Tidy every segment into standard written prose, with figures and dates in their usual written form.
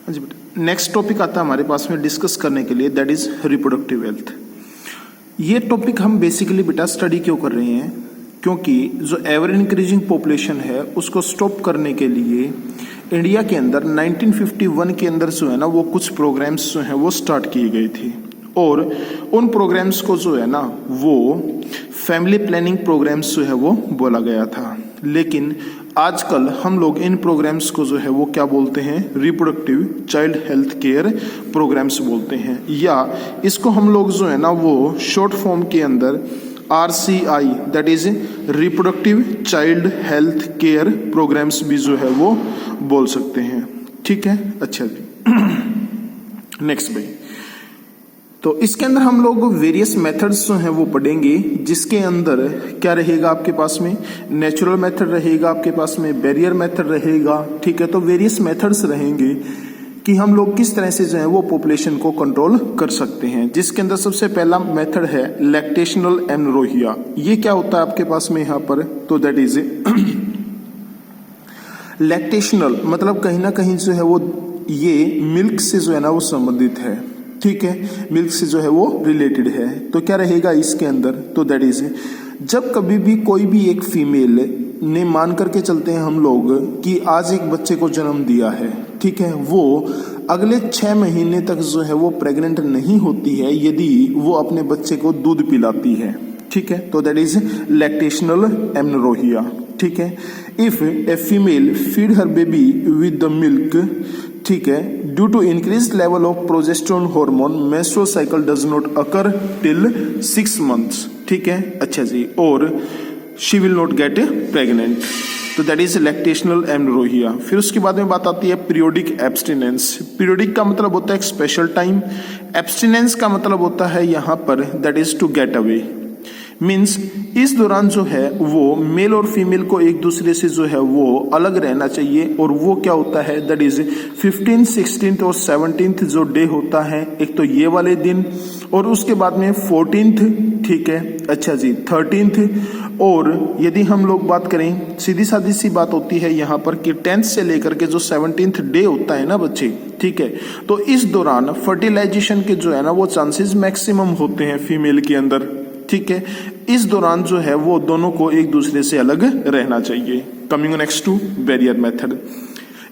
Next topic आता है हमारे पास में डिस्कस करने के लिए, दैट इज रिप्रोडक्टिव हेल्थ। ये टॉपिक हम बेसिकली बेटा स्टडी क्यों कर रहे हैं, क्योंकि जो एवर इंक्रीजिंग पॉपुलेशन है उसको स्टॉप करने के लिए इंडिया के अंदर 1951 के अंदर जो है ना वो कुछ प्रोग्राम्स जो हैं वो स्टार्ट किए गए थे, और उन प्रोग्राम्स को जो है ना वो फैमिली प्लानिंग प्रोग्राम्स जो है वो बोला गया था। लेकिन आजकल हम लोग इन प्रोग्राम्स को जो है वो क्या बोलते हैं, reproductive child health care programmes बोलते हैं, या इसको हम लोग जो है ना वो शॉर्ट फॉर्म के अंदर RCI that is reproductive child health care programmes भी जो है वो बोल सकते हैं। ठीक है, अच्छा जी। नेक्स्ट भाई, तो इसके अंदर हम लोग वेरियस मेथड्स जो हैं वो पढ़ेंगे, जिसके अंदर क्या रहेगा आपके पास में, नेचुरल मेथड रहेगा, आपके पास में बैरियर मेथड रहेगा। ठीक है, तो वेरियस मेथड्स रहेंगे कि हम लोग किस तरह से जो है वो पॉपुलेशन को कंट्रोल कर सकते हैं, जिसके अंदर सबसे पहला मेथड है लैक्टेशनल एमनोरोहिया। ये क्या होता है आपके पास में यहाँ पर, तो दैट इज लैक्टेशनल मतलब कहीं ना कहीं जो है वो ये मिल्क से जो है ना वो संबंधित है। ठीक है, मिल्क से जो है वो रिलेटेड है। तो क्या रहेगा इसके अंदर, तो दैट इज जब कभी भी कोई भी एक फीमेल ने मान करके चलते हैं हम लोग कि आज एक बच्चे को जन्म दिया है, ठीक है, वो अगले 6 महीने तक जो है वो प्रेग्नेंट नहीं होती है यदि वो अपने बच्चे को दूध पिलाती है। ठीक है, तो दैट इज लैक्टेशनल एमनोरोहिया। ठीक है, if a female feed her baby with the milk, ठीक है, due to increase level of progesterone hormone menstrual cycle does not occur till 6 months. ठीक है, अच्छा जी, और she will not get pregnant, तो दैट इज लैक्टेशनल एमनोरोहिया। फिर उसके बाद में बात आती है पीरियोडिक एब्सटिनेंस। पीरियोडिक का मतलब होता है एक स्पेशल टाइम, एब्सटिनेंस का मतलब होता है यहाँ पर that is to get away, means इस दौरान जो है वो मेल और फीमेल को एक दूसरे से जो है वो अलग रहना चाहिए, और वो क्या होता है दैट इज 15, 16 और 17 जो डे होता है, एक तो ये वाले दिन, और उसके बाद में 14th, ठीक है, अच्छा जी, 13th, और यदि हम लोग बात करें, सीधी सादी सी बात होती है यहाँ पर कि 10th से लेकर के जो 17th डे होता है ना बच्चे, ठीक है, तो इस दौरान फर्टिलाइजेशन के जो है ना वो चांसेस मैक्सिमम होते हैं फीमेल के अंदर। ठीक है, इस दौरान जो है वो दोनों को एक दूसरे से अलग रहना चाहिए। Coming next to barrier method.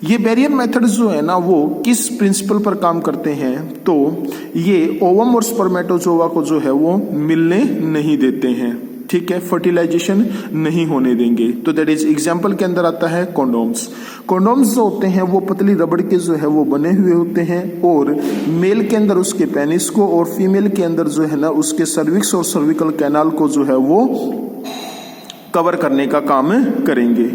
ये बैरियर मेथड जो है ना वो किस प्रिंसिपल पर काम करते हैं, तो ये ओवम और स्पर्मेटोजोआ को जो है वो मिलने नहीं देते हैं। ठीक है, फर्टिलाइजेशन नहीं होने देंगे, तो दैट इज एग्जाम्पल के अंदर आता है कॉन्डोम्स। कॉन्डोम्स जो होते हैं वो पतली रबड़ के जो है वो बने हुए होते हैं, और मेल के अंदर उसके पेनिस को और फीमेल के अंदर जो है ना उसके सर्विक्स और सर्विकल कैनाल को जो है वो कवर करने का काम करेंगे।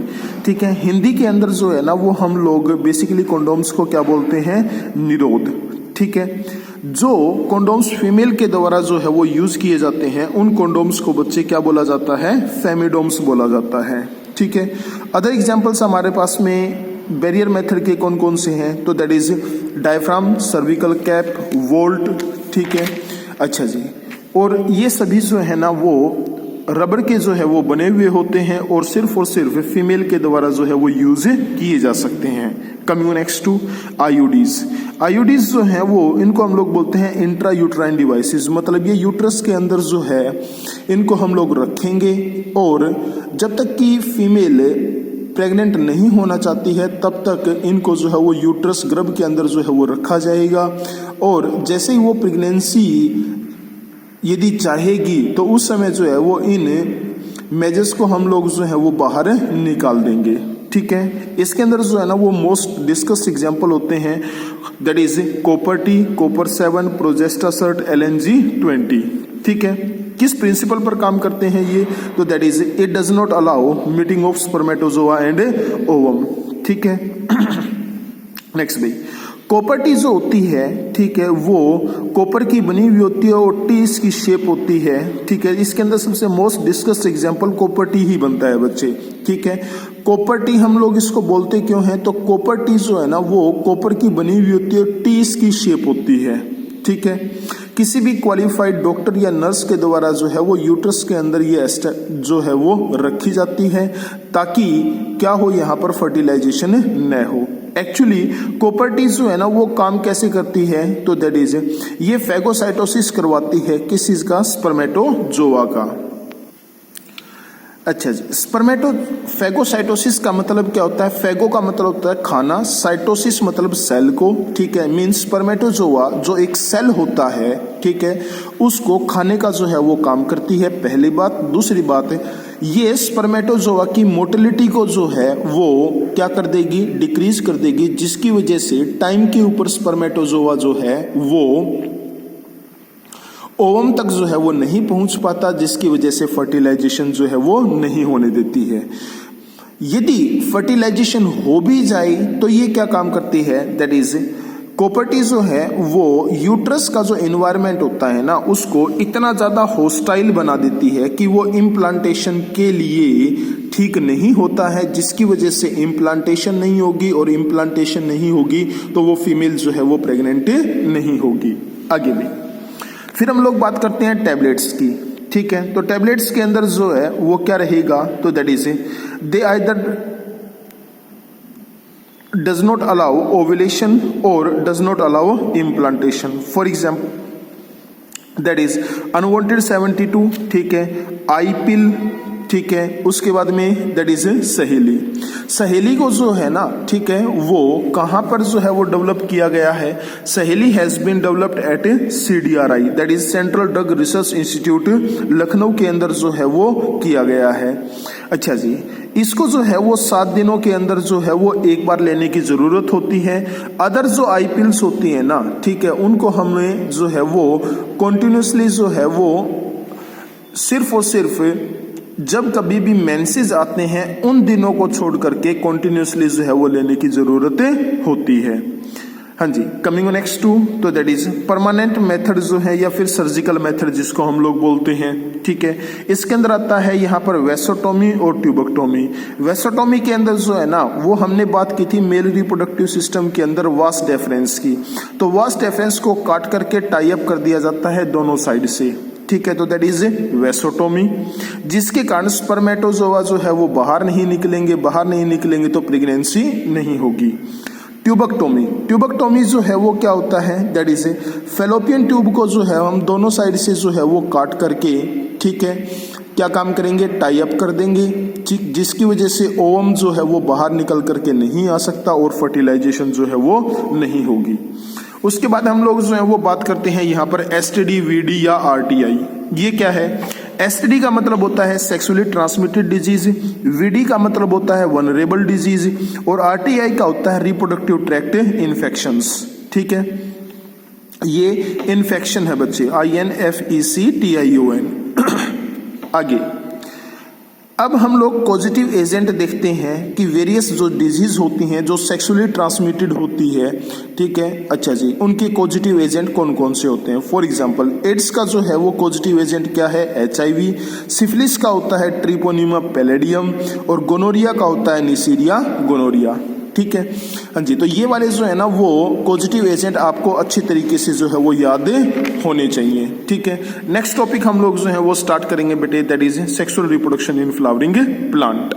ठीक है, हिंदी के अंदर जो है ना वो हम लोग बेसिकली कॉन्डोम्स को क्या बोलते हैं, निरोध। ठीक है, जो कॉन्डोम्स फीमेल के द्वारा जो है वो यूज किए जाते हैं उन कॉन्डोम्स को बच्चे क्या बोला जाता है, फेमिडोम्स बोला जाता है। ठीक है, अदर एग्जांपल्स हमारे पास में बैरियर मेथड के कौन कौन से हैं, तो that is diaphragm, cervical cap, volt. ठीक है, अच्छा जी, और ये सभी जो है ना वो रबर के जो है वो बने हुए होते हैं, और सिर्फ फीमेल के द्वारा जो है वो यूज किए जा सकते हैं। Coming next to IUDs. IUDs जो है वो इनको हम लोग बोलते हैं इंट्रा यूट्राइन डिवाइसेस, मतलब ये यूट्रस के अंदर जो है इनको हम लोग रखेंगे, और जब तक कि फीमेल प्रेग्नेंट नहीं होना चाहती है तब तक इनको जो है वो यूट्रस गर्भ के अंदर जो है वो रखा जाएगा, और जैसे ही वो प्रेगनेंसी यदि चाहेगी तो उस समय जो है वो इन मेजर्स को हम लोग जो है वो बाहर निकाल देंगे। ठीक है, इसके अंदर जो है ना वो मोस्ट डिस्कस्ड एग्जांपल होते हैं, that is copper T, copper 7, प्रोजेस्टासर्ट, LNG 20। ठीक है, किस प्रिंसिपल पर काम करते हैं ये, तो that is it does not allow meeting of spermatozoa and ovum. ठीक है, नेक्स्ट भाई, कॉपर टी जो होती है, ठीक है, वो कॉपर की बनी हुई होती है और टी इसकी शेप होती है। ठीक है, इसके अंदर सबसे most discussed example copper T ही बनता है बच्चे। ठीक है, कॉपर टी हम लोग इसको बोलते क्यों हैं, तो कॉपर टी जो है ना वो कॉपर की बनी हुई होती है, टी इसकी शेप होती है। ठीक है, किसी भी क्वालिफाइड डॉक्टर या नर्स के द्वारा जो है वो यूट्रस के अंदर ये जो है वो रखी जाती है, ताकि क्या हो, यहाँ पर फर्टिलाइजेशन न हो। एक्चुअली कॉपर्टीज जो है ना वो काम कैसे करती है, तो दैट इज ये फैगोसाइटोसिस करवाती है किस चीज का, स्पर्मेटोजोआ का। अच्छा जी, फैगोसाइटोसिस का मतलब क्या होता है, फैगो का मतलब होता है खाना, साइटोसिस मतलब सेल को, ठीक है। मीन्स स्पर्मेटोजोआ जो एक सेल होता है, ठीक है, उसको खाने का जो है वो काम करती है, पहली बात। दूसरी बात है ये स्पर्मेटोजोआ की मोटिलिटी को जो है वो क्या कर देगी, डिक्रीज कर देगी, जिसकी वजह से टाइम के ऊपर स्पर्मेटोजोआ जो है वो ओवम तक जो है वो नहीं पहुंच पाता, जिसकी वजह से फर्टिलाइजेशन जो है वो नहीं होने देती है। यदि फर्टिलाइजेशन हो भी जाए तो ये क्या काम करती है, दैट इज कॉपर्टी जो है वो यूट्रस का जो एनवायरनमेंट होता है ना उसको इतना ज्यादा होस्टाइल बना देती है कि वो इम्प्लांटेशन के लिए ठीक नहीं होता है, जिसकी वजह से इम्प्लांटेशन नहीं होगी, और इम्प्लांटेशन नहीं होगी तो वो फीमेल जो है वो प्रेग्नेंट नहीं होगी। आगे भी फिर हम लोग बात करते हैं टैबलेट्स की, ठीक है। तो टैबलेट्स के अंदर जो है वो क्या रहेगा, तो that is they either does not allow ovulation और does not allow implantation. For example that is unwanted 72, ठीक है, आई पिल, ठीक है, उसके बाद में दैट इज सहेली। सहेली को जो है ना, ठीक है, वो कहाँ पर जो है वो डेवलप किया गया है, Saheli has been developed at CDRI that is central drug research institute, Lucknow के अंदर जो है वो किया गया है। अच्छा जी, इसको जो है वो 7 दिनों के अंदर जो है वो एक बार लेने की जरूरत होती है। अदर जो आई पिल्स होती है ना, ठीक है, उनको हमें जो है वो कॉन्टिन्यूसली जो है वो सिर्फ और सिर्फ जब कभी भी मेंसेस आते हैं उन दिनों को छोड़ करके कॉन्टिन्यूसली जो है वो लेने की जरूरत होती है। हाँ जी, कमिंग नेक्स्ट टू, तो दैट इज परमानेंट मेथड जो है या फिर सर्जिकल मेथड जिसको हम लोग बोलते हैं, ठीक है। इसके अंदर आता है यहाँ पर वेसोटोमी और ट्यूबेक्टोमी। वेसोटोमी के अंदर जो है ना वो हमने बात की थी मेल रिप्रोडक्टिव सिस्टम के अंदर वास डेफरेंस की, तो वास डेफरेंस को काट करके टाई अप कर दिया जाता है दोनों साइड से, ठीक है, तो दैट इज वेसोटोमी, जिसके कारण स्पर्मेटोजोआ जो है वो बाहर नहीं निकलेंगे तो प्रेगनेंसी नहीं होगी। ट्यूबेक्टोमी, ट्यूबेक्टोमी जो है वो क्या होता है, दैट इज फेलोपियन ट्यूब को जो है हम दोनों साइड से जो है वो काट करके, ठीक है, क्या काम करेंगे, टाई अप कर देंगे, ठीक, जिसकी वजह से ओवम जो है वो बाहर निकल करके नहीं आ सकता और फर्टिलाइजेशन जो है वो नहीं होगी। उसके बाद हम लोग जो है वो बात करते हैं यहाँ पर STD, VD या RTI। ये क्या है, STD का मतलब होता है सेक्सुअली ट्रांसमिटेड डिजीज, VD का मतलब होता है वनरेबल डिजीज, और RTI का होता है रिप्रोडक्टिव ट्रैक्ट इन्फेक्शंस, ठीक है। ये इन्फेक्शन है बच्चे, INFECTION। आगे अब हम लोग पॉजिटिव एजेंट देखते हैं कि वेरियस जो डिजीज होती हैं जो सेक्सुअली ट्रांसमिटेड होती है, ठीक है। अच्छा जी, उनके पॉजिटिव एजेंट कौन कौन से होते हैं। फॉर एग्जांपल एड्स का जो है वो पॉजिटिव एजेंट क्या है, HIV, सिफिलिस का होता है ट्रिपोनिमा पैलेडियम, और गोनोरिया का होता है निसीरिया गोनोरिया, ठीक है। हाँ जी, तो ये वाले जो है ना वो पॉजिटिव एजेंट आपको अच्छी तरीके से जो है वो याद होने चाहिए, ठीक है। नेक्स्ट टॉपिक हम लोग जो है वो स्टार्ट करेंगे बेटे, that is sexual reproduction in flowering plant.